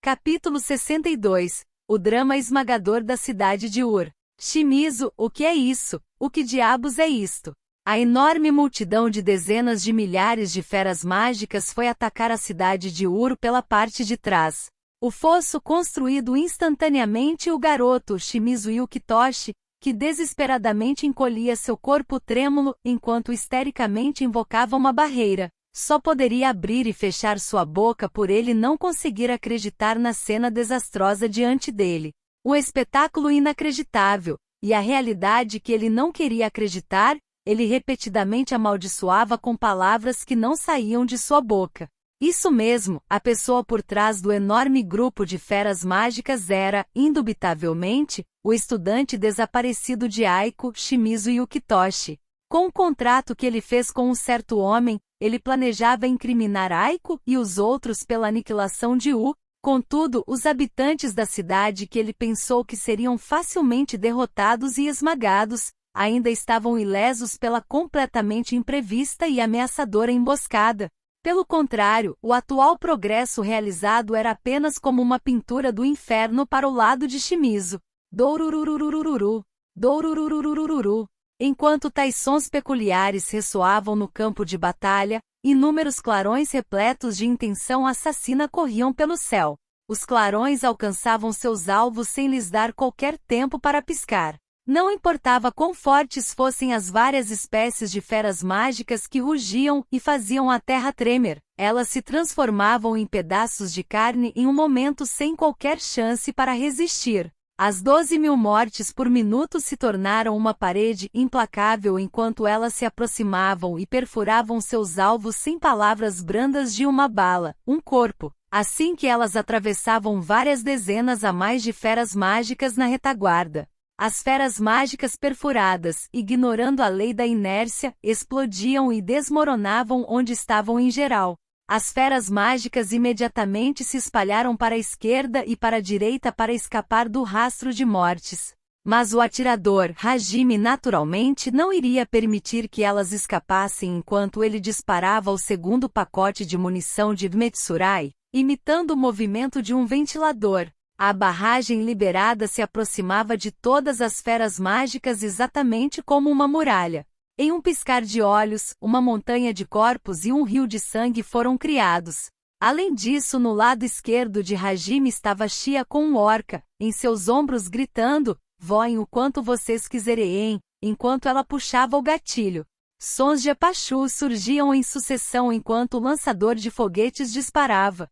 Capítulo 62. O drama esmagador da cidade de Ur. Shimizu, o que é isso? O que diabos é isto? A enorme multidão de dezenas de milhares de feras mágicas foi atacar a cidade de Ur pela parte de trás. O fosso construído instantaneamente o garoto Shimizu Yukitoshi, que desesperadamente encolhia seu corpo trêmulo enquanto histericamente invocava uma barreira, só poderia abrir e fechar sua boca por ele não conseguir acreditar na cena desastrosa diante dele. Um espetáculo inacreditável, e a realidade que ele não queria acreditar, ele repetidamente amaldiçoava com palavras que não saíam de sua boca. Isso mesmo, a pessoa por trás do enorme grupo de feras mágicas era, indubitavelmente, o estudante desaparecido de Aiko, Shimizu Yukitoshi. Com o contrato que ele fez com um certo homem, ele planejava incriminar Aiko e os outros pela aniquilação de U. Contudo, os habitantes da cidade que ele pensou que seriam facilmente derrotados e esmagados, ainda estavam ilesos pela completamente imprevista e ameaçadora emboscada. Pelo contrário, o atual progresso realizado era apenas como uma pintura do inferno para o lado de Shimizu. Doururururururu, doururururururu. Enquanto tais sons peculiares ressoavam no campo de batalha, inúmeros clarões repletos de intenção assassina corriam pelo céu. Os clarões alcançavam seus alvos sem lhes dar qualquer tempo para piscar. Não importava quão fortes fossem as várias espécies de feras mágicas que rugiam e faziam a terra tremer, elas se transformavam em pedaços de carne em um momento sem qualquer chance para resistir. As 12.000 mortes por minuto se tornaram uma parede implacável enquanto elas se aproximavam e perfuravam seus alvos sem palavras brandas de uma bala, um corpo. Assim que elas atravessavam várias dezenas a mais de feras mágicas na retaguarda. As feras mágicas perfuradas, ignorando a lei da inércia, explodiam e desmoronavam onde estavam em geral. As feras mágicas imediatamente se espalharam para a esquerda e para a direita para escapar do rastro de mortes. Mas o atirador, Hajime, naturalmente não iria permitir que elas escapassem enquanto ele disparava o segundo pacote de munição de Metsurai, imitando o movimento de um ventilador. A barragem liberada se aproximava de todas as feras mágicas exatamente como uma muralha. Em um piscar de olhos, uma montanha de corpos e um rio de sangue foram criados. Além disso, no lado esquerdo de Hajime estava Shia com um orca, em seus ombros gritando, voem o quanto vocês quiserem, enquanto ela puxava o gatilho. Sons de apachu surgiam em sucessão enquanto o lançador de foguetes disparava.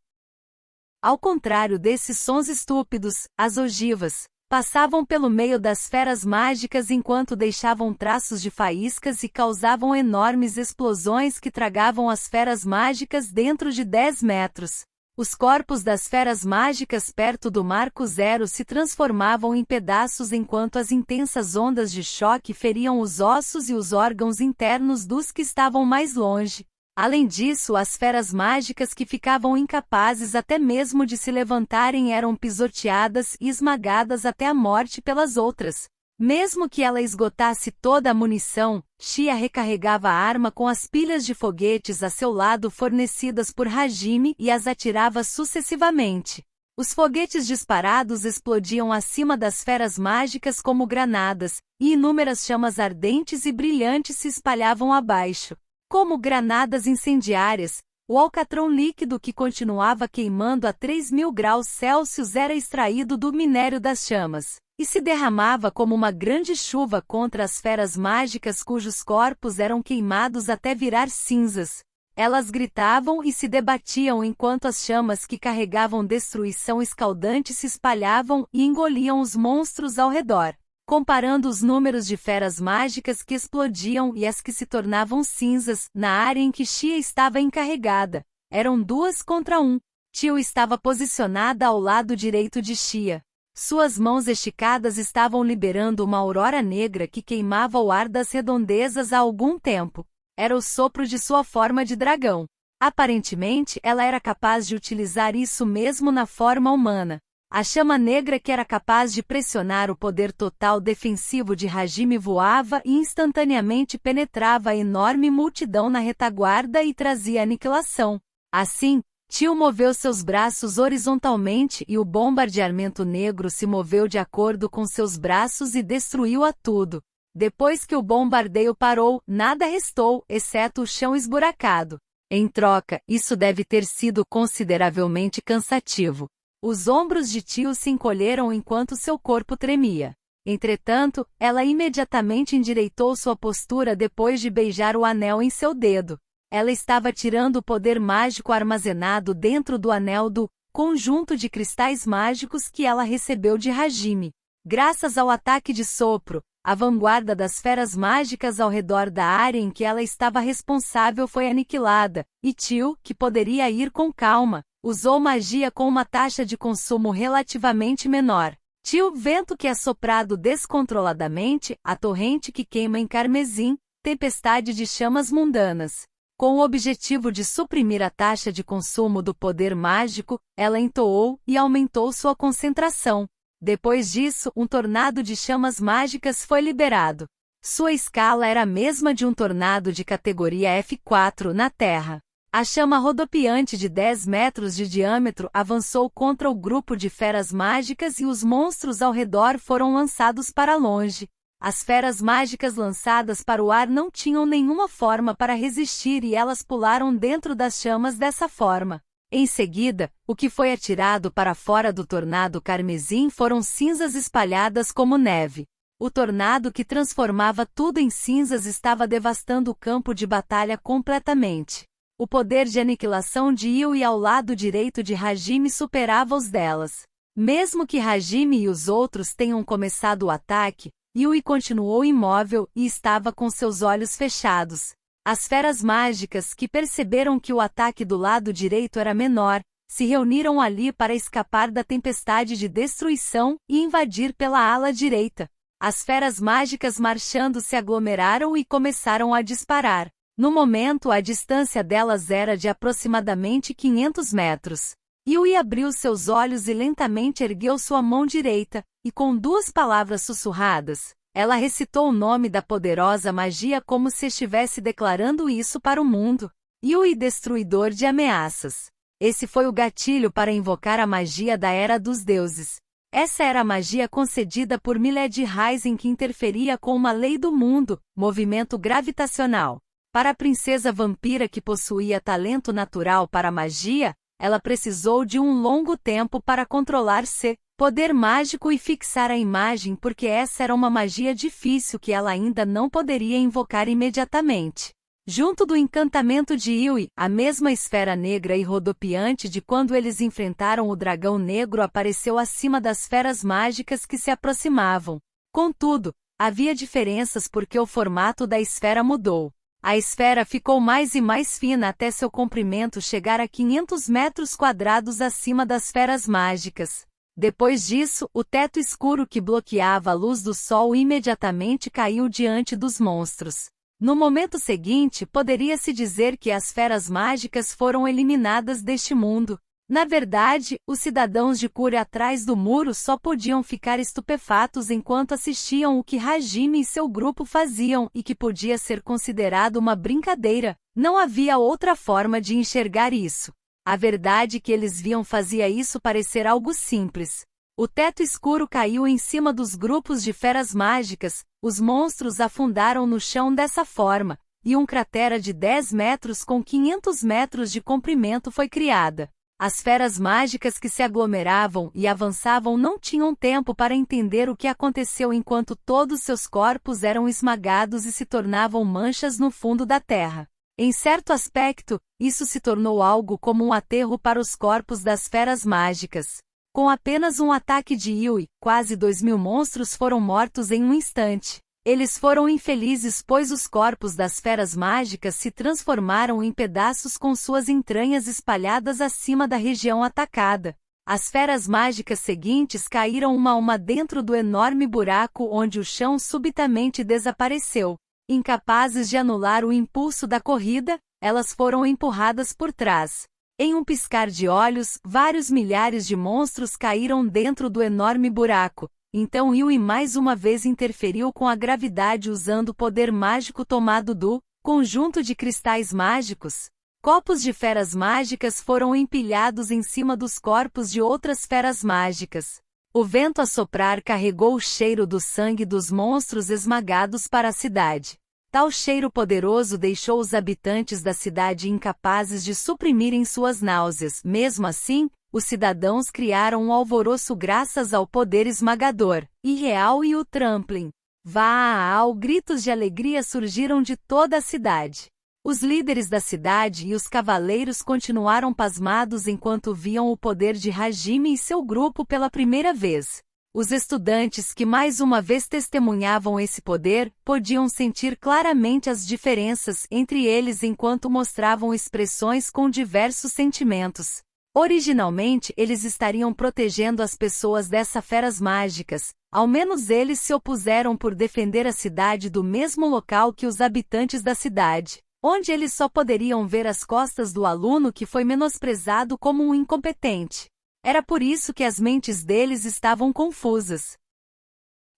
Ao contrário desses sons estúpidos, as ogivas passavam pelo meio das feras mágicas enquanto deixavam traços de faíscas e causavam enormes explosões que tragavam as feras mágicas dentro de 10 metros. Os corpos das feras mágicas perto do Marco Zero se transformavam em pedaços enquanto as intensas ondas de choque feriam os ossos e os órgãos internos dos que estavam mais longe. Além disso, as feras mágicas que ficavam incapazes até mesmo de se levantarem eram pisoteadas e esmagadas até a morte pelas outras. Mesmo que ela esgotasse toda a munição, Shia recarregava a arma com as pilhas de foguetes a seu lado fornecidas por Hajime e as atirava sucessivamente. Os foguetes disparados explodiam acima das feras mágicas como granadas, e inúmeras chamas ardentes e brilhantes se espalhavam abaixo. Como granadas incendiárias, o alcatrão líquido que continuava queimando a 3.000 graus Celsius era extraído do minério das chamas, e se derramava como uma grande chuva contra as feras mágicas cujos corpos eram queimados até virar cinzas. Elas gritavam e se debatiam enquanto as chamas que carregavam destruição escaldante se espalhavam e engoliam os monstros ao redor. Comparando os números de feras mágicas que explodiam e as que se tornavam cinzas, na área em que Shia estava encarregada, eram 2 contra 1. Tio estava posicionada ao lado direito de Shia. Suas mãos esticadas estavam liberando uma aurora negra que queimava o ar das redondezas há algum tempo. Era o sopro de sua forma de dragão. Aparentemente, ela era capaz de utilizar isso mesmo na forma humana. A chama negra que era capaz de pressionar o poder total defensivo de Hajime voava e instantaneamente penetrava a enorme multidão na retaguarda e trazia aniquilação. Assim, Tio moveu seus braços horizontalmente e o bombardeamento negro se moveu de acordo com seus braços e destruiu a tudo. Depois que o bombardeio parou, nada restou, exceto o chão esburacado. Em troca, isso deve ter sido consideravelmente cansativo. Os ombros de Tio se encolheram enquanto seu corpo tremia. Entretanto, ela imediatamente endireitou sua postura depois de beijar o anel em seu dedo. Ela estava tirando o poder mágico armazenado dentro do anel do conjunto de cristais mágicos que ela recebeu de Hajime. Graças ao ataque de sopro, a vanguarda das feras mágicas ao redor da área em que ela estava responsável foi aniquilada, e Tio, que poderia ir com calma, usou magia com uma taxa de consumo relativamente menor. Tio, vento que é soprado descontroladamente, a torrente que queima em carmesim, tempestade de chamas mundanas. Com o objetivo de suprimir a taxa de consumo do poder mágico, ela entoou e aumentou sua concentração. Depois disso, um tornado de chamas mágicas foi liberado. Sua escala era a mesma de um tornado de categoria F4 na Terra. A chama rodopiante de 10 metros de diâmetro avançou contra o grupo de feras mágicas e os monstros ao redor foram lançados para longe. As feras mágicas lançadas para o ar não tinham nenhuma forma para resistir e elas pularam dentro das chamas dessa forma. Em seguida, o que foi atirado para fora do tornado carmesim foram cinzas espalhadas como neve. O tornado que transformava tudo em cinzas estava devastando o campo de batalha completamente. O poder de aniquilação de Yui ao lado direito de Hajime superava os delas. Mesmo que Hajime e os outros tenham começado o ataque, Yui continuou imóvel e estava com seus olhos fechados. As feras mágicas, que perceberam que o ataque do lado direito era menor, se reuniram ali para escapar da tempestade de destruição e invadir pela ala direita. As feras mágicas marchando se aglomeraram e começaram a disparar. No momento, a distância delas era de aproximadamente 500 metros. Yui abriu seus olhos e lentamente ergueu sua mão direita, e com 2 palavras sussurradas, ela recitou o nome da poderosa magia como se estivesse declarando isso para o mundo. Yui, destruidor de ameaças. Esse foi o gatilho para invocar a magia da Era dos Deuses. Essa era a magia concedida por Milady Rising que interferia com uma lei do mundo, movimento gravitacional. Para a princesa vampira que possuía talento natural para a magia, ela precisou de um longo tempo para controlar seu poder mágico e fixar a imagem porque essa era uma magia difícil que ela ainda não poderia invocar imediatamente. Junto do encantamento de Yui, a mesma esfera negra e rodopiante de quando eles enfrentaram o dragão negro apareceu acima das feras mágicas que se aproximavam. Contudo, havia diferenças porque o formato da esfera mudou. A esfera ficou mais e mais fina até seu comprimento chegar a 500 metros quadrados acima das feras mágicas. Depois disso, o teto escuro que bloqueava a luz do sol imediatamente caiu diante dos monstros. No momento seguinte, poderia-se dizer que as feras mágicas foram eliminadas deste mundo. Na verdade, os cidadãos de Kure atrás do muro só podiam ficar estupefatos enquanto assistiam o que Hajime e seu grupo faziam e que podia ser considerado uma brincadeira. Não havia outra forma de enxergar isso. A verdade que eles viam fazia isso parecer algo simples. O teto escuro caiu em cima dos grupos de feras mágicas, os monstros afundaram no chão dessa forma, e um cratera de 10 metros com 500 metros de comprimento foi criada. As feras mágicas que se aglomeravam e avançavam não tinham tempo para entender o que aconteceu enquanto todos seus corpos eram esmagados e se tornavam manchas no fundo da terra. Em certo aspecto, isso se tornou algo como um aterro para os corpos das feras mágicas. Com apenas um ataque de Yui, quase 2.000 monstros foram mortos em um instante. Eles foram infelizes pois os corpos das feras mágicas se transformaram em pedaços com suas entranhas espalhadas acima da região atacada. As feras mágicas seguintes caíram uma a uma dentro do enorme buraco onde o chão subitamente desapareceu. Incapazes de anular o impulso da corrida, elas foram empurradas por trás. Em um piscar de olhos, vários milhares de monstros caíram dentro do enorme buraco. Então Yui mais uma vez interferiu com a gravidade usando o poder mágico tomado do conjunto de cristais mágicos. Copos de feras mágicas foram empilhados em cima dos corpos de outras feras mágicas. O vento a soprar carregou o cheiro do sangue dos monstros esmagados para a cidade. Tal cheiro poderoso deixou os habitantes da cidade incapazes de suprimirem suas náuseas. Mesmo assim, os cidadãos criaram um alvoroço graças ao poder esmagador, irreal e o trampling. Vaaal! Gritos de alegria surgiram de toda a cidade. Os líderes da cidade e os cavaleiros continuaram pasmados enquanto viam o poder de Hajime e seu grupo pela primeira vez. Os estudantes que mais uma vez testemunhavam esse poder podiam sentir claramente as diferenças entre eles enquanto mostravam expressões com diversos sentimentos. Originalmente, eles estariam protegendo as pessoas dessas feras mágicas. Ao menos eles se opuseram por defender a cidade do mesmo local que os habitantes da cidade, onde eles só poderiam ver as costas do aluno que foi menosprezado como um incompetente. Era por isso que as mentes deles estavam confusas.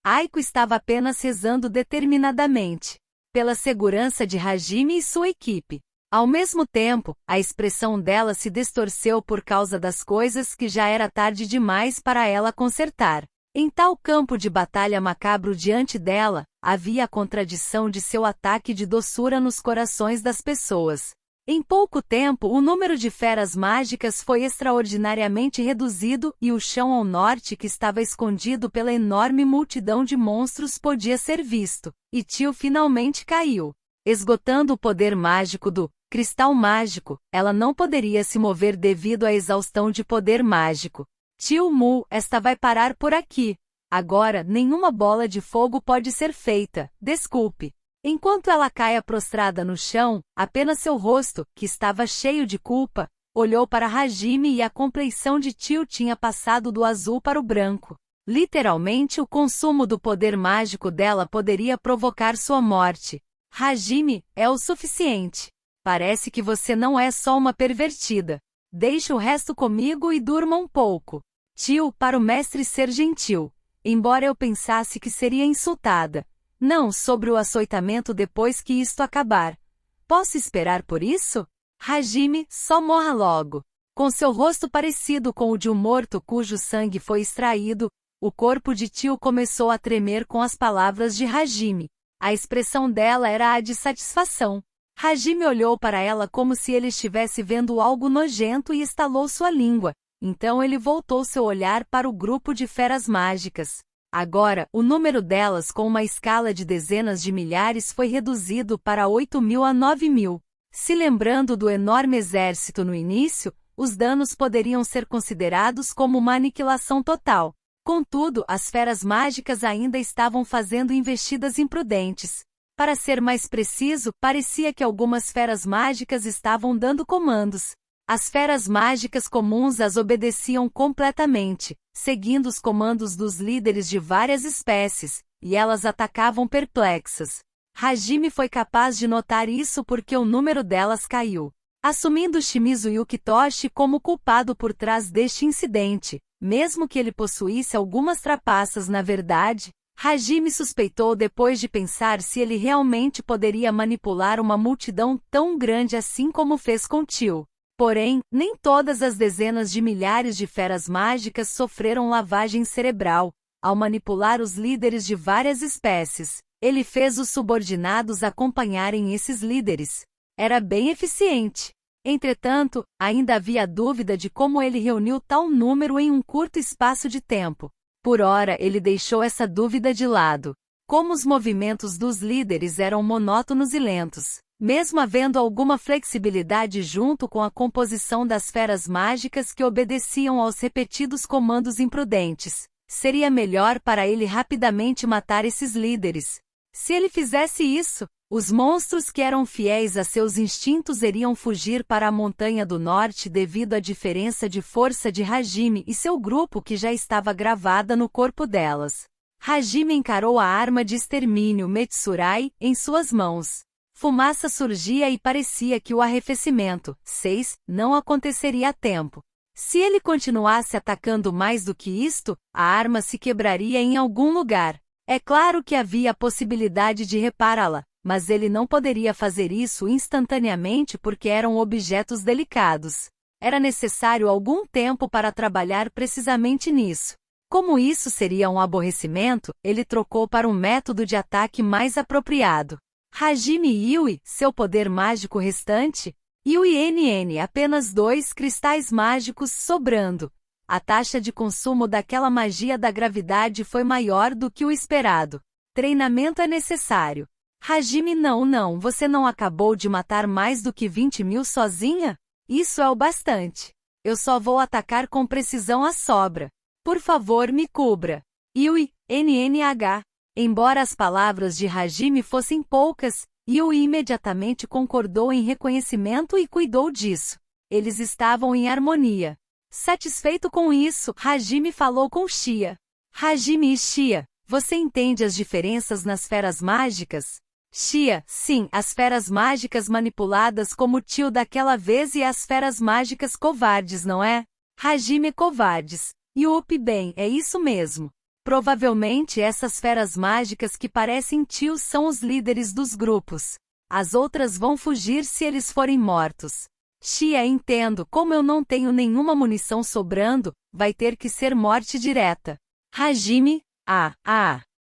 Aiko estava apenas rezando determinadamente pela segurança de Hajime e sua equipe. Ao mesmo tempo, a expressão dela se distorceu por causa das coisas que já era tarde demais para ela consertar. Em tal campo de batalha macabro diante dela, havia a contradição de seu ataque de doçura nos corações das pessoas. Em pouco tempo, o número de feras mágicas foi extraordinariamente reduzido e o chão ao norte que estava escondido pela enorme multidão de monstros podia ser visto. E Tio finalmente caiu. Esgotando o poder mágico do cristal mágico, ela não poderia se mover devido à exaustão de poder mágico. Tio Mu, esta vai parar por aqui. Agora, nenhuma bola de fogo pode ser feita, desculpe. Enquanto ela caia prostrada no chão, apenas seu rosto, que estava cheio de culpa, olhou para Hajime e a compleição de Tio tinha passado do azul para o branco. Literalmente, o consumo do poder mágico dela poderia provocar sua morte. Hajime, é o suficiente. Parece que você não é só uma pervertida. Deixe o resto comigo e durma um pouco. Tio, para o mestre ser gentil. Embora eu pensasse que seria insultada. Não sobre o açoitamento depois que isto acabar. Posso esperar por isso? Hajime, só morra logo. Com seu rosto parecido com o de um morto cujo sangue foi extraído, o corpo de Tio começou a tremer com as palavras de Hajime. A expressão dela era a de satisfação. Hajime olhou para ela como se ele estivesse vendo algo nojento e estalou sua língua. Então ele voltou seu olhar para o grupo de feras mágicas. Agora, o número delas com uma escala de dezenas de milhares foi reduzido para 8.000 a 9.000. Se lembrando do enorme exército no início, os danos poderiam ser considerados como uma aniquilação total. Contudo, as feras mágicas ainda estavam fazendo investidas imprudentes. Para ser mais preciso, parecia que algumas feras mágicas estavam dando comandos. As feras mágicas comuns as obedeciam completamente, seguindo os comandos dos líderes de várias espécies, e elas atacavam perplexas. Hajime foi capaz de notar isso porque o número delas caiu. Assumindo Shimizu Yukitoshi como culpado por trás deste incidente, mesmo que ele possuísse algumas trapaças na verdade, Hajime suspeitou depois de pensar se ele realmente poderia manipular uma multidão tão grande assim como fez com Tio. Porém, nem todas as dezenas de milhares de feras mágicas sofreram lavagem cerebral. Ao manipular os líderes de várias espécies, ele fez os subordinados acompanharem esses líderes. Era bem eficiente. Entretanto, ainda havia dúvida de como ele reuniu tal número em um curto espaço de tempo. Por ora, ele deixou essa dúvida de lado. Como os movimentos dos líderes eram monótonos e lentos, mesmo havendo alguma flexibilidade junto com a composição das feras mágicas que obedeciam aos repetidos comandos imprudentes, seria melhor para ele rapidamente matar esses líderes. Se ele fizesse isso, os monstros que eram fiéis a seus instintos iriam fugir para a Montanha do Norte devido à diferença de força de Hajime e seu grupo que já estava gravada no corpo delas. Hajime encarou a arma de extermínio Metsurai em suas mãos. Fumaça surgia e parecia que o arrefecimento, 6, não aconteceria a tempo. Se ele continuasse atacando mais do que isto, a arma se quebraria em algum lugar. É claro que havia a possibilidade de repará-la, mas ele não poderia fazer isso instantaneamente porque eram objetos delicados. Era necessário algum tempo para trabalhar precisamente nisso. Como isso seria um aborrecimento, ele trocou para um método de ataque mais apropriado. Hajime Yui, seu poder mágico restante? Yui NN, apenas 2 cristais mágicos sobrando. A taxa de consumo daquela magia da gravidade foi maior do que o esperado. Treinamento é necessário. Hajime, não, você não acabou de matar mais do que 20.000 sozinha? Isso é o bastante. Eu só vou atacar com precisão a sobra. Por favor, me cubra. Yui, NNH. Embora as palavras de Hajime fossem poucas, Yui imediatamente concordou em reconhecimento e cuidou disso. Eles estavam em harmonia. Satisfeito com isso, Hajime falou com Shia. Hajime e Shia, você entende as diferenças nas feras mágicas? Shia, sim, as feras mágicas manipuladas como o tio daquela vez e as feras mágicas covardes, não é? Hajime, covardes. Yup, bem, é isso mesmo. Provavelmente essas feras mágicas que parecem tios são os líderes dos grupos. As outras vão fugir se eles forem mortos. Shia, entendo, como eu não tenho nenhuma munição sobrando, vai ter que ser morte direta. Hajime,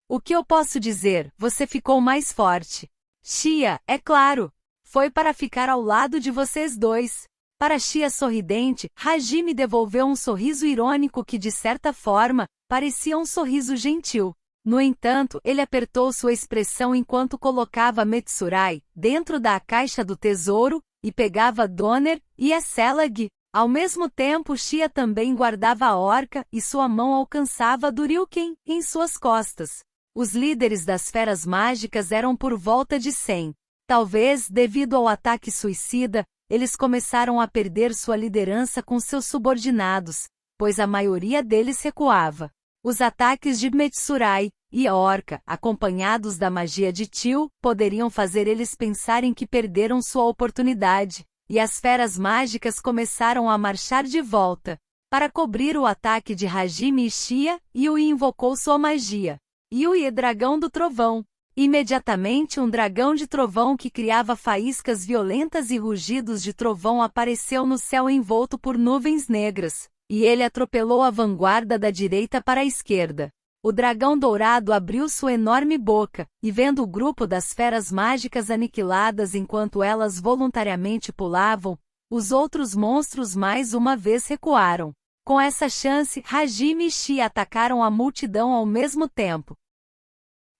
o que eu posso dizer, você ficou mais forte. Shia, é claro. Foi para ficar ao lado de vocês dois. Para Shia sorridente, Hajime devolveu um sorriso irônico que de certa forma, parecia um sorriso gentil. No entanto, ele apertou sua expressão enquanto colocava Metsurai dentro da caixa do tesouro, e pegava Donner e a Selag. Ao mesmo tempo, Shia também guardava a orca e sua mão alcançava Duryuken em suas costas. Os líderes das feras mágicas eram por volta de 100. Talvez, devido ao ataque suicida, eles começaram a perder sua liderança com seus subordinados, pois a maioria deles recuava. Os ataques de Metsurai e a orca, acompanhados da magia de Tio, poderiam fazer eles pensarem que perderam sua oportunidade, e as feras mágicas começaram a marchar de volta. Para cobrir o ataque de Hajime e Shia, Yui invocou sua magia. Yui, dragão do trovão. Imediatamente um dragão de trovão que criava faíscas violentas e rugidos de trovão apareceu no céu envolto por nuvens negras, e ele atropelou a vanguarda da direita para a esquerda. O dragão dourado abriu sua enorme boca, e vendo o grupo das feras mágicas aniquiladas enquanto elas voluntariamente pulavam, os outros monstros mais uma vez recuaram. Com essa chance, Hajime e Shia atacaram a multidão ao mesmo tempo.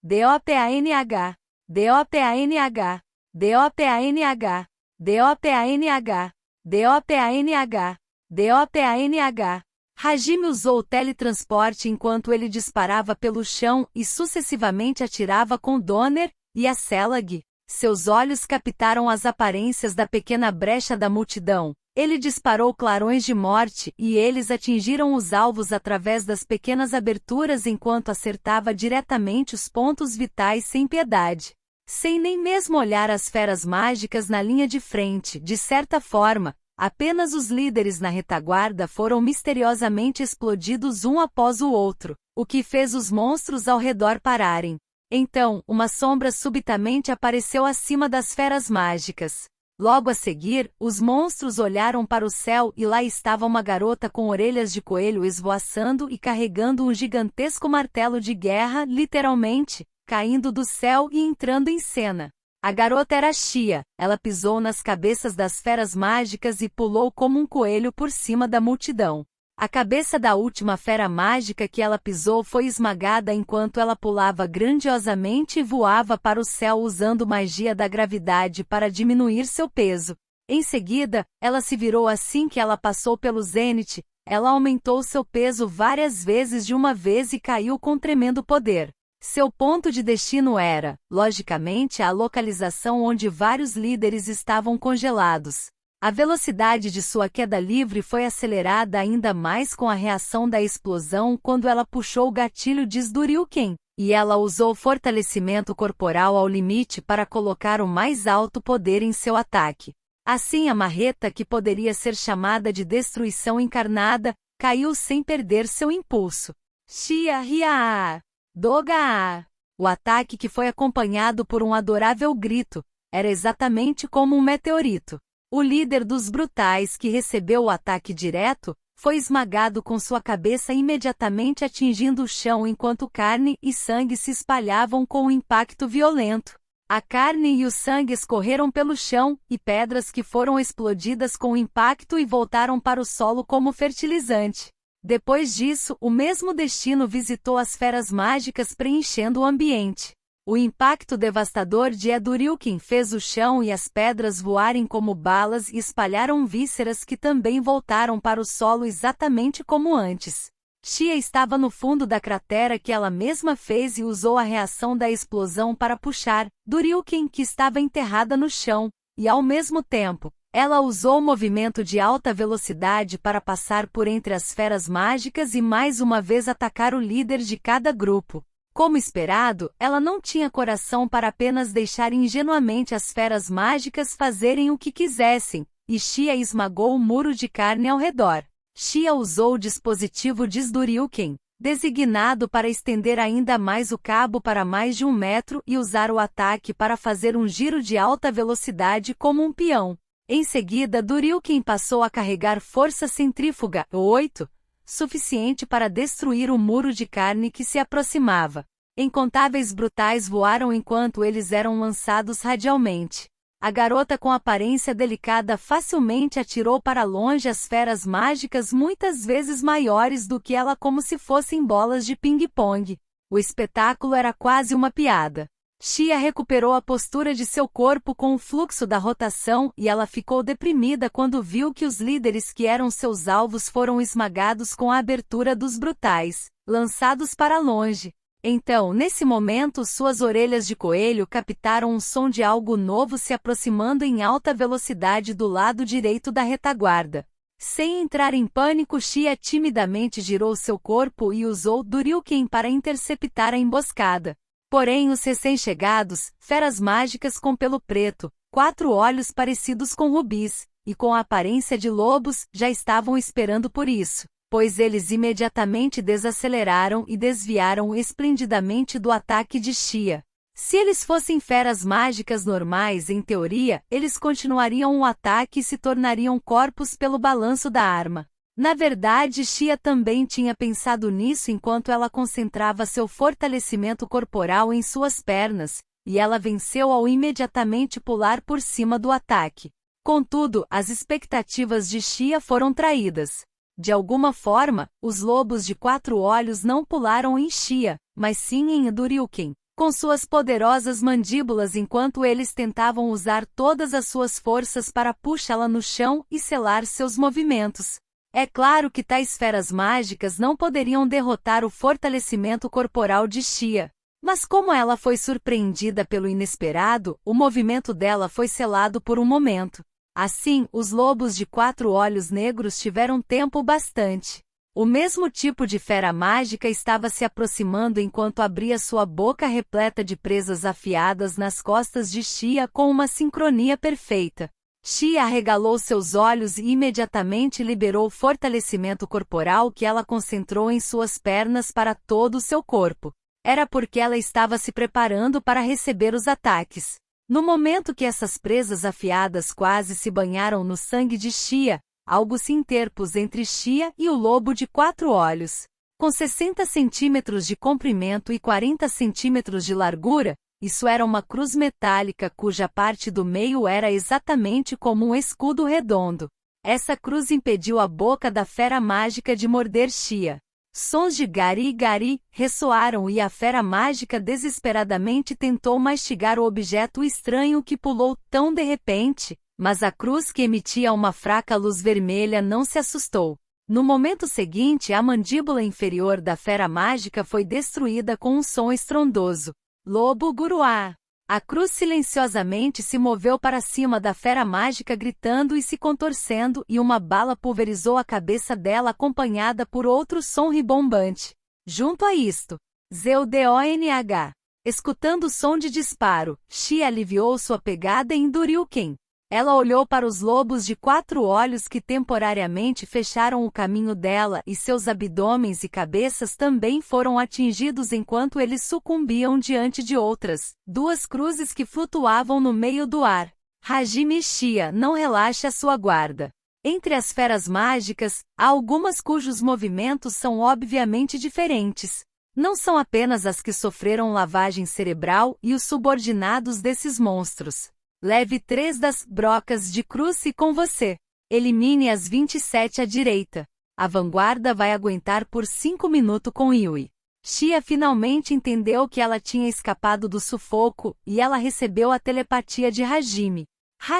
DOPANH, DOPANH, DOPANH, DOPANH, DOPANH, DOPANH. Hajime usou o teletransporte enquanto ele disparava pelo chão e sucessivamente atirava com Donner e a Selag. Seus olhos captaram as aparências da pequena brecha da multidão. Ele disparou clarões de morte e eles atingiram os alvos através das pequenas aberturas enquanto acertava diretamente os pontos vitais sem piedade. Sem nem mesmo olhar as feras mágicas na linha de frente, de certa forma, apenas os líderes na retaguarda foram misteriosamente explodidos um após o outro, o que fez os monstros ao redor pararem. Então, uma sombra subitamente apareceu acima das feras mágicas. Logo a seguir, os monstros olharam para o céu e lá estava uma garota com orelhas de coelho esvoaçando e carregando um gigantesco martelo de guerra, literalmente, caindo do céu e entrando em cena. A garota era Shia, ela pisou nas cabeças das feras mágicas e pulou como um coelho por cima da multidão. A cabeça da última fera mágica que ela pisou foi esmagada enquanto ela pulava grandiosamente e voava para o céu usando magia da gravidade para diminuir seu peso. Em seguida, ela se virou assim que ela passou pelo zênite, ela aumentou seu peso várias vezes de uma vez e caiu com tremendo poder. Seu ponto de destino era, logicamente, a localização onde vários líderes estavam congelados. A velocidade de sua queda livre foi acelerada ainda mais com a reação da explosão quando ela puxou o gatilho de Duryuken, e ela usou fortalecimento corporal ao limite para colocar o mais alto poder em seu ataque. Assim a marreta que poderia ser chamada de destruição encarnada, caiu sem perder seu impulso. Shia Ria Doga. O ataque, que foi acompanhado por um adorável grito, era exatamente como um meteorito. O líder dos brutais, que recebeu o ataque direto, foi esmagado com sua cabeça imediatamente atingindo o chão enquanto carne e sangue se espalhavam com um impacto violento. A carne e o sangue escorreram pelo chão, e pedras que foram explodidas com o impacto e voltaram para o solo como fertilizante. Depois disso, o mesmo destino visitou as feras mágicas, preenchendo o ambiente. O impacto devastador de Hadouken fez o chão e as pedras voarem como balas e espalharam vísceras que também voltaram para o solo exatamente como antes. Xia estava no fundo da cratera que ela mesma fez e usou a reação da explosão para puxar Hadouken, que estava enterrada no chão, e ao mesmo tempo, ela usou o movimento de alta velocidade para passar por entre as feras mágicas e mais uma vez atacar o líder de cada grupo. Como esperado, ela não tinha coração para apenas deixar ingenuamente as feras mágicas fazerem o que quisessem, e Xia esmagou o muro de carne ao redor. Xia usou o dispositivo de Hadouken, designado para estender ainda mais o cabo para mais de 1 metro e usar o ataque para fazer um giro de alta velocidade como um peão. Em seguida, Hadouken passou a carregar força centrífuga 8, suficiente para destruir o muro de carne que se aproximava. Incontáveis brutais voaram enquanto eles eram lançados radialmente. A garota com aparência delicada facilmente atirou para longe as feras mágicas muitas vezes maiores do que ela, como se fossem bolas de ping-pong. O espetáculo era quase uma piada. Xia recuperou a postura de seu corpo com o fluxo da rotação e ela ficou deprimida quando viu que os líderes que eram seus alvos foram esmagados com a abertura dos brutais, lançados para longe. Então, nesse momento, suas orelhas de coelho captaram um som de algo novo se aproximando em alta velocidade do lado direito da retaguarda. Sem entrar em pânico, Xia timidamente girou seu corpo e usou Hadouken para interceptar a emboscada. Porém, os recém-chegados, feras mágicas com pelo preto, 4 olhos parecidos com rubis, e com a aparência de lobos, já estavam esperando por isso, pois eles imediatamente desaceleraram e desviaram esplendidamente do ataque de Xia. Se eles fossem feras mágicas normais, em teoria, eles continuariam o ataque e se tornariam corpos pelo balanço da arma. Na verdade, Xia também tinha pensado nisso enquanto ela concentrava seu fortalecimento corporal em suas pernas, e ela venceu ao imediatamente pular por cima do ataque. Contudo, as expectativas de Xia foram traídas. De alguma forma, os lobos de 4 olhos não pularam em Xia, mas sim em Hadouken, com suas poderosas mandíbulas enquanto eles tentavam usar todas as suas forças para puxá-la no chão e selar seus movimentos. É claro que tais feras mágicas não poderiam derrotar o fortalecimento corporal de Xia. Mas como ela foi surpreendida pelo inesperado, o movimento dela foi selado por um momento. Assim, os lobos de 4 olhos negros tiveram tempo bastante. O mesmo tipo de fera mágica estava se aproximando enquanto abria sua boca repleta de presas afiadas nas costas de Xia com uma sincronia perfeita. Xia arregalou seus olhos e imediatamente liberou o fortalecimento corporal que ela concentrou em suas pernas para todo o seu corpo. Era porque ela estava se preparando para receber os ataques. No momento que essas presas afiadas quase se banharam no sangue de Xia, algo se interpôs entre Xia e o lobo de 4 olhos. Com 60 centímetros de comprimento e 40 centímetros de largura, isso era uma cruz metálica cuja parte do meio era exatamente como um escudo redondo. Essa cruz impediu a boca da fera mágica de morder Xia. Sons de gari-gari ressoaram e a fera mágica desesperadamente tentou mastigar o objeto estranho que pulou tão de repente, mas a cruz, que emitia uma fraca luz vermelha, não se assustou. No momento seguinte, a mandíbula inferior da fera mágica foi destruída com um som estrondoso. Lobo Guruá! A cruz silenciosamente se moveu para cima da fera mágica gritando e se contorcendo, e uma bala pulverizou a cabeça dela acompanhada por outro som ribombante. Junto a isto, Zeudonh. Escutando o som de disparo, Xia aliviou sua pegada em Hadouken. Ela olhou para os lobos de 4 olhos que temporariamente fecharam o caminho dela e seus abdômenes e cabeças também foram atingidos enquanto eles sucumbiam diante de outras 2 cruzes que flutuavam no meio do ar. Hajime Shia, não relaxe a sua guarda. Entre as feras mágicas, há algumas cujos movimentos são obviamente diferentes. Não são apenas as que sofreram lavagem cerebral e os subordinados desses monstros. Leve 3 das brocas de Cruze com você. Elimine as 27 à direita. A vanguarda vai aguentar por 5 minutos com Yui. Shia finalmente entendeu que ela tinha escapado do sufoco e ela recebeu a telepatia de Hajime.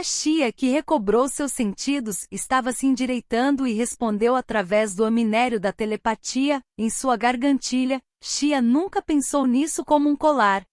Shia, que recobrou seus sentidos, estava se endireitando e respondeu através do minério da telepatia, em sua gargantilha. Shia nunca pensou nisso como um colar.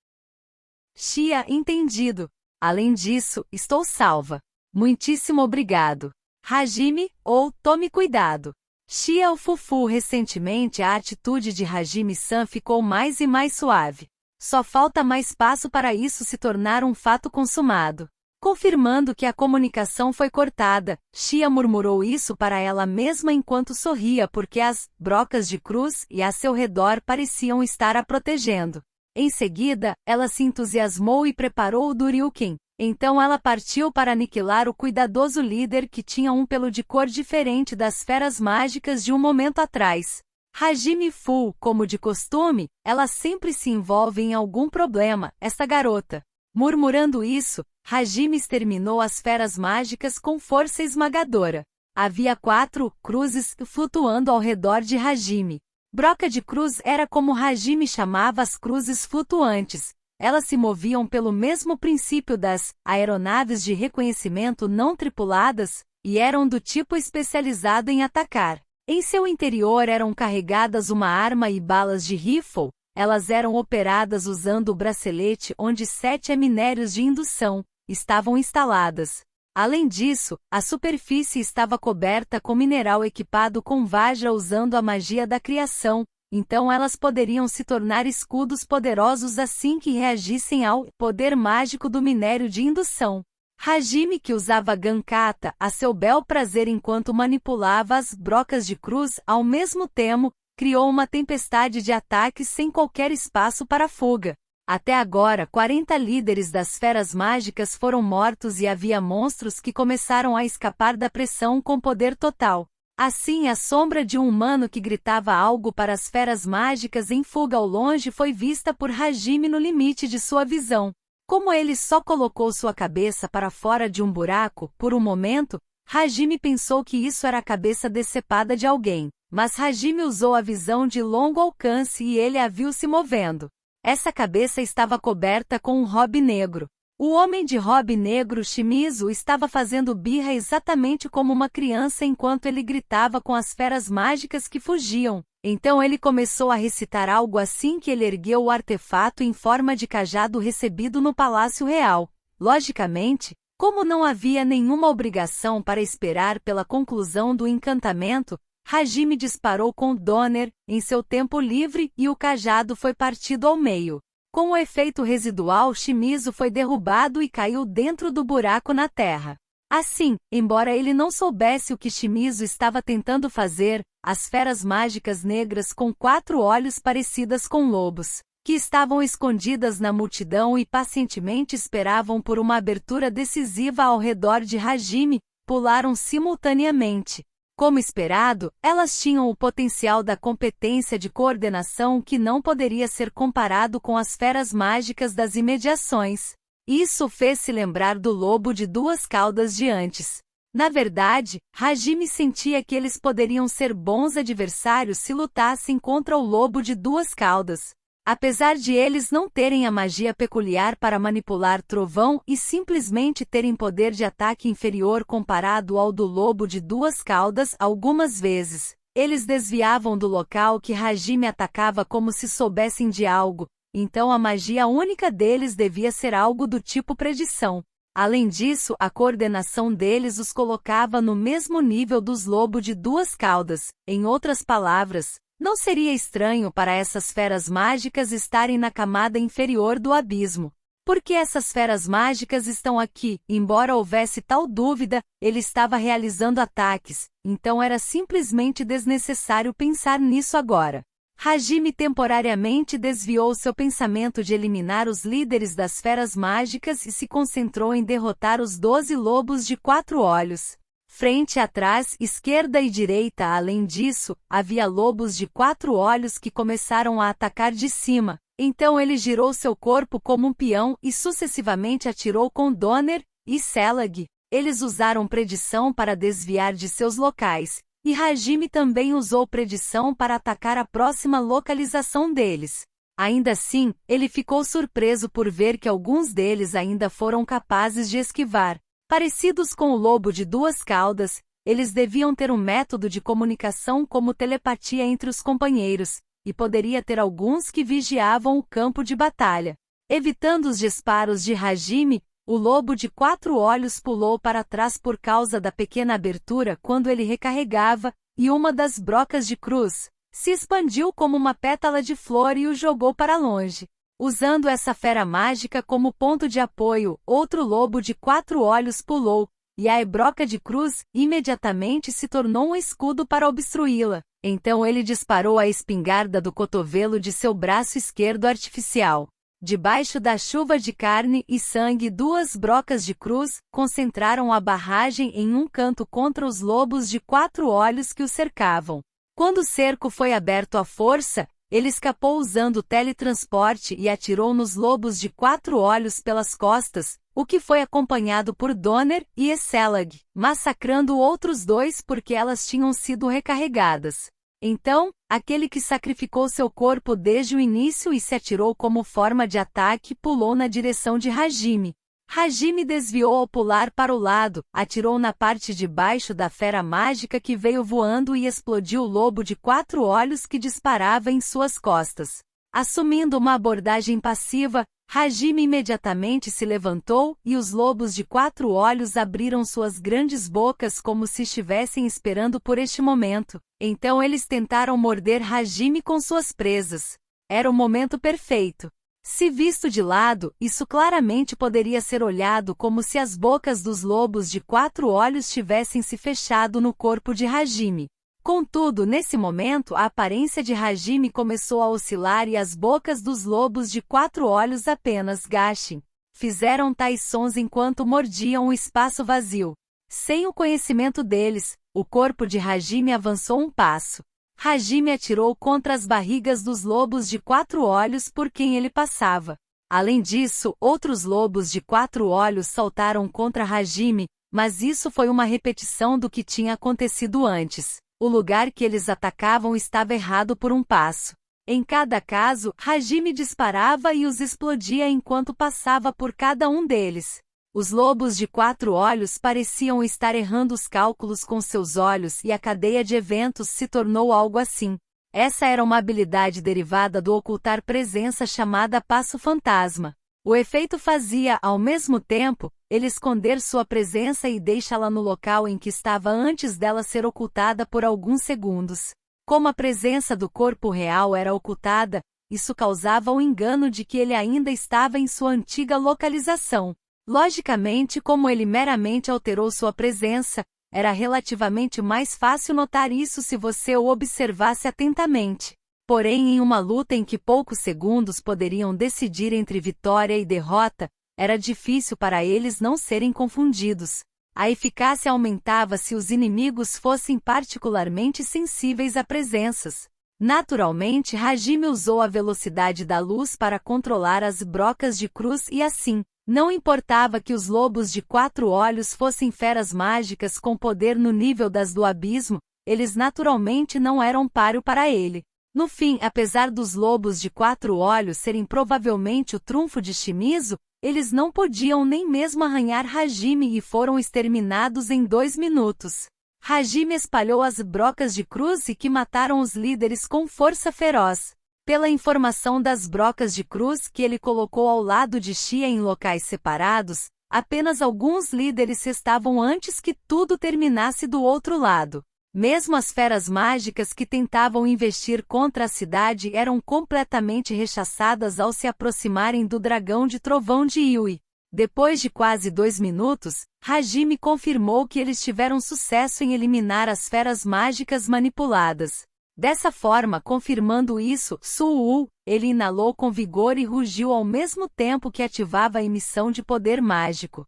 Shia, entendido. Além disso, estou salva. Muitíssimo obrigado. Hajime, ou tome cuidado. Shia o Fufu. Recentemente a atitude de Hajime-san ficou mais e mais suave. Só falta mais passo para isso se tornar um fato consumado. Confirmando que a comunicação foi cortada, Shia murmurou isso para ela mesma enquanto sorria porque as brocas de Cruze e a seu redor pareciam estar a protegendo. Em seguida, ela se entusiasmou e preparou o Duryuken. Então ela partiu para aniquilar o cuidadoso líder que tinha um pelo de cor diferente das feras mágicas de um momento atrás. Hajime Fu, como de costume, ela sempre se envolve em algum problema, esta garota. Murmurando isso, Hajime exterminou as feras mágicas com força esmagadora. Havia 4 cruzes flutuando ao redor de Hajime. Broca de Cruze era como Hajime chamava as cruzes flutuantes. Elas se moviam pelo mesmo princípio das aeronaves de reconhecimento não tripuladas, e eram do tipo especializado em atacar. Em seu interior eram carregadas uma arma e balas de rifle. Elas eram operadas usando o bracelete onde 7 minérios de indução estavam instaladas. Além disso, a superfície estava coberta com mineral equipado com Vajra usando a magia da criação, então elas poderiam se tornar escudos poderosos assim que reagissem ao poder mágico do minério de indução. Hajime, que usava Gankata a seu bel prazer enquanto manipulava as brocas de Cruze ao mesmo tempo, criou uma tempestade de ataques sem qualquer espaço para fuga. Até agora, 40 líderes das feras mágicas foram mortos e havia monstros que começaram a escapar da pressão com poder total. Assim, a sombra de um humano que gritava algo para as feras mágicas em fuga ao longe foi vista por Hajime no limite de sua visão. Como ele só colocou sua cabeça para fora de um buraco, por um momento, Hajime pensou que isso era a cabeça decepada de alguém. Mas Hajime usou a visão de longo alcance e ele a viu se movendo. Essa cabeça estava coberta com um robe negro. O homem de robe negro Shimizu estava fazendo birra exatamente como uma criança enquanto ele gritava com as feras mágicas que fugiam. Então ele começou a recitar algo assim que ele ergueu o artefato em forma de cajado recebido no Palácio Real. Logicamente, como não havia nenhuma obrigação para esperar pela conclusão do encantamento, Hajime disparou com Donner em seu tempo livre e o cajado foi partido ao meio. Com o efeito residual, Shimizu foi derrubado e caiu dentro do buraco na terra. Assim, embora ele não soubesse o que Shimizu estava tentando fazer, as feras mágicas negras com 4 olhos parecidas com lobos, que estavam escondidas na multidão e pacientemente esperavam por uma abertura decisiva ao redor de Hajime, pularam simultaneamente. Como esperado, elas tinham o potencial da competência de coordenação que não poderia ser comparado com as feras mágicas das imediações. Isso fez-se lembrar do lobo de 2 caudas de antes. Na verdade, Hajime sentia que eles poderiam ser bons adversários se lutassem contra o lobo de 2 caudas. Apesar de eles não terem a magia peculiar para manipular trovão e simplesmente terem poder de ataque inferior comparado ao do lobo de 2 caudas algumas vezes, eles desviavam do local que Hajime atacava como se soubessem de algo, então a magia única deles devia ser algo do tipo predição. Além disso, a coordenação deles os colocava no mesmo nível dos lobos de 2 caudas. Em outras palavras, não seria estranho para essas feras mágicas estarem na camada inferior do abismo. Por que essas feras mágicas estão aqui? Embora houvesse tal dúvida, ele estava realizando ataques, então era simplesmente desnecessário pensar nisso agora. Hajime temporariamente desviou seu pensamento de eliminar os líderes das feras mágicas e se concentrou em derrotar os 12 lobos de 4 olhos. Frente, atrás, esquerda e direita. Além disso, havia lobos de 4 olhos que começaram a atacar de cima. Então ele girou seu corpo como um peão e sucessivamente atirou com Donner e Selag. Eles usaram predição para desviar de seus locais, e Hajime também usou predição para atacar a próxima localização deles. Ainda assim, ele ficou surpreso por ver que alguns deles ainda foram capazes de esquivar. Parecidos com o lobo de 2 caudas, eles deviam ter um método de comunicação como telepatia entre os companheiros, e poderia ter alguns que vigiavam o campo de batalha. Evitando os disparos de Hajime, o lobo de 4 olhos pulou para trás por causa da pequena abertura quando ele recarregava, e uma das brocas de cruz se expandiu como uma pétala de flor e o jogou para longe. Usando essa fera mágica como ponto de apoio, outro lobo de 4 olhos pulou, e a broca de cruz imediatamente se tornou um escudo para obstruí-la. Então ele disparou a espingarda do cotovelo de seu braço esquerdo artificial. Debaixo da chuva de carne e sangue, 2 brocas de cruz concentraram a barragem em um canto contra os lobos de 4 olhos que o cercavam. Quando o cerco foi aberto à força, ele escapou usando o teletransporte e atirou nos lobos de 4 olhos pelas costas, o que foi acompanhado por Donner e Selag, massacrando outros 2 porque elas tinham sido recarregadas. Então, aquele que sacrificou seu corpo desde o início e se atirou como forma de ataque pulou na direção de Hajime. Hajime desviou ao pular para o lado, atirou na parte de baixo da fera mágica que veio voando e explodiu o lobo de 4 olhos que disparava em suas costas. Assumindo uma abordagem passiva, Hajime imediatamente se levantou e os lobos de 4 olhos abriram suas grandes bocas como se estivessem esperando por este momento. Então eles tentaram morder Hajime com suas presas. Era o momento perfeito. Se visto de lado, isso claramente poderia ser olhado como se as bocas dos lobos de 4 olhos tivessem se fechado no corpo de Hajime. Contudo, nesse momento a aparência de Hajime começou a oscilar e as bocas dos lobos de 4 olhos apenas gachem. Fizeram tais sons enquanto mordiam o espaço vazio. Sem o conhecimento deles, o corpo de Hajime avançou um passo. Hajime atirou contra as barrigas dos lobos de 4 olhos por quem ele passava. Além disso, outros lobos de 4 olhos saltaram contra Hajime, mas isso foi uma repetição do que tinha acontecido antes. O lugar que eles atacavam estava errado por um passo. Em cada caso, Hajime disparava e os explodia enquanto passava por cada um deles. Os lobos de 4 olhos pareciam estar errando os cálculos com seus olhos e a cadeia de eventos se tornou algo assim. Essa era uma habilidade derivada do ocultar presença chamada passo fantasma. O efeito fazia, ao mesmo tempo, ele esconder sua presença e deixá-la no local em que estava antes dela ser ocultada por alguns segundos. Como a presença do corpo real era ocultada, isso causava o engano de que ele ainda estava em sua antiga localização. Logicamente, como ele meramente alterou sua presença, era relativamente mais fácil notar isso se você o observasse atentamente. Porém, em uma luta em que poucos segundos poderiam decidir entre vitória e derrota, era difícil para eles não serem confundidos. A eficácia aumentava se os inimigos fossem particularmente sensíveis a presenças. Naturalmente, Hajime usou a velocidade da luz para controlar as brocas de cruz e assim, não importava que os lobos de 4 olhos fossem feras mágicas com poder no nível das do abismo, eles naturalmente não eram páreo para ele. No fim, apesar dos lobos de 4 olhos serem provavelmente o trunfo de Shimizu, eles não podiam nem mesmo arranhar Hajime e foram exterminados em 2 minutos. Hajime espalhou as brocas de cruz e que mataram os líderes com força feroz. Pela informação das brocas de cruz que ele colocou ao lado de Shia em locais separados, apenas alguns líderes restavam antes que tudo terminasse do outro lado. Mesmo as feras mágicas que tentavam investir contra a cidade eram completamente rechaçadas ao se aproximarem do dragão de trovão de Yui. Depois de quase 2 minutos, Hajime confirmou que eles tiveram sucesso em eliminar as feras mágicas manipuladas. Dessa forma, confirmando isso, Su'u, ele inalou com vigor e rugiu ao mesmo tempo que ativava a emissão de poder mágico.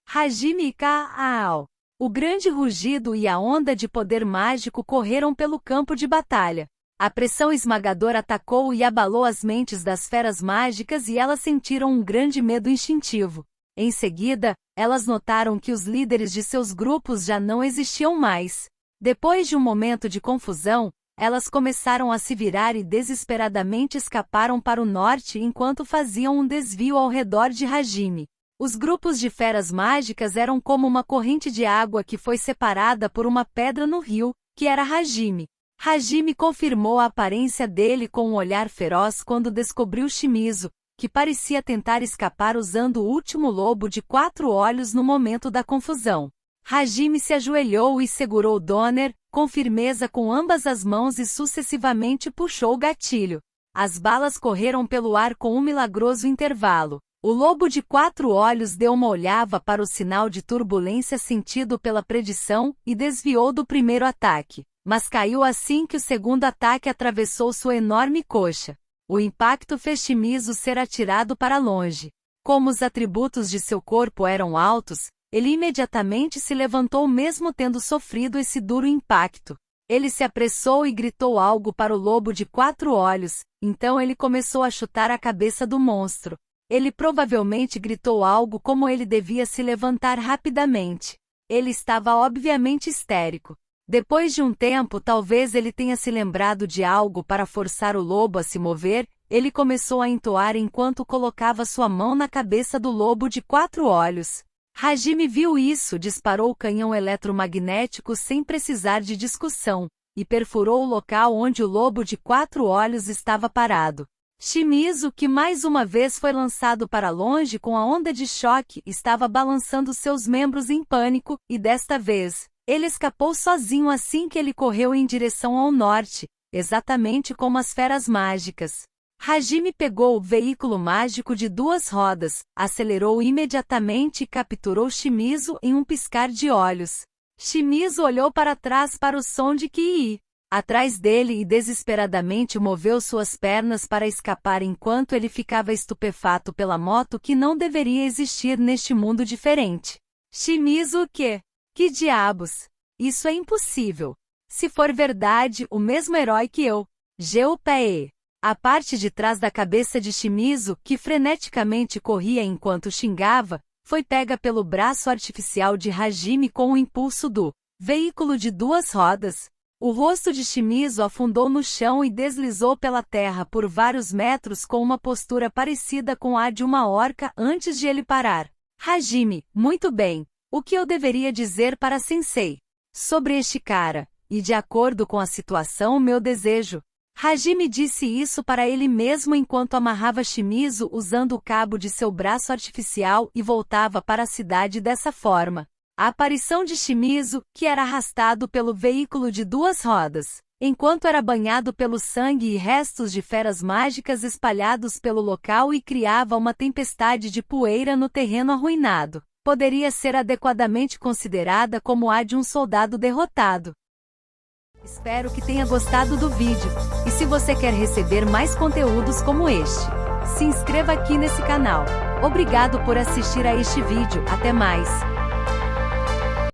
Hajime e Kaao. O grande rugido e a onda de poder mágico correram pelo campo de batalha. A pressão esmagadora atacou e abalou as mentes das feras mágicas e elas sentiram um grande medo instintivo. Em seguida, elas notaram que os líderes de seus grupos já não existiam mais. Depois de um momento de confusão, elas começaram a se virar e desesperadamente escaparam para o norte enquanto faziam um desvio ao redor de Hajime. Os grupos de feras mágicas eram como uma corrente de água que foi separada por uma pedra no rio, que era Hajime. Hajime confirmou a aparência dele com um olhar feroz quando descobriu Shimizu, que parecia tentar escapar usando o último lobo de 4 olhos no momento da confusão. Hajime se ajoelhou e segurou Donner, com firmeza com ambas as mãos e sucessivamente puxou o gatilho. As balas correram pelo ar com um milagroso intervalo. O lobo de 4 olhos deu uma olhada para o sinal de turbulência sentido pela predição e desviou do primeiro ataque, mas caiu assim que o segundo ataque atravessou sua enorme coxa. O impacto fez Shimizu ser atirado para longe. Como os atributos de seu corpo eram altos, ele imediatamente se levantou mesmo tendo sofrido esse duro impacto. Ele se apressou e gritou algo para o lobo de 4 olhos, então ele começou a chutar a cabeça do monstro. Ele provavelmente gritou algo como ele devia se levantar rapidamente. Ele estava obviamente histérico. Depois de um tempo, talvez ele tenha se lembrado de algo para forçar o lobo a se mover, ele começou a entoar enquanto colocava sua mão na cabeça do lobo de 4 olhos. Hajime viu isso, disparou o canhão eletromagnético sem precisar de discussão, e perfurou o local onde o lobo de 4 olhos estava parado. Shimizu, que mais uma vez foi lançado para longe com a onda de choque, estava balançando seus membros em pânico, e desta vez, ele escapou sozinho assim que ele correu em direção ao norte, exatamente como as feras mágicas. Hajime pegou o veículo mágico de 2 rodas, acelerou imediatamente e capturou Shimizu em um piscar de olhos. Shimizu olhou para trás para o som de Kii atrás dele e desesperadamente moveu suas pernas para escapar enquanto ele ficava estupefato pela moto que não deveria existir neste mundo diferente. Shimizu o quê? Que diabos? Isso é impossível. Se for verdade, o mesmo herói que eu. Geopee. A parte de trás da cabeça de Shimizu, que freneticamente corria enquanto xingava, foi pega pelo braço artificial de Hajime com o impulso do veículo de 2 rodas. O rosto de Shimizu afundou no chão e deslizou pela terra por vários metros com uma postura parecida com a de uma orca antes de ele parar. Hajime, muito bem. O que eu deveria dizer para Sensei sobre este cara? E de acordo com a situação, meu desejo. Hajime disse isso para ele mesmo enquanto amarrava Shimizu usando o cabo de seu braço artificial e voltava para a cidade dessa forma. A aparição de Shimizu, que era arrastado pelo veículo de 2 rodas, enquanto era banhado pelo sangue e restos de feras mágicas espalhados pelo local e criava uma tempestade de poeira no terreno arruinado, poderia ser adequadamente considerada como a de um soldado derrotado. Espero que tenha gostado do vídeo, e se você quer receber mais conteúdos como este, se inscreva aqui nesse canal. Obrigado por assistir a este vídeo, até mais!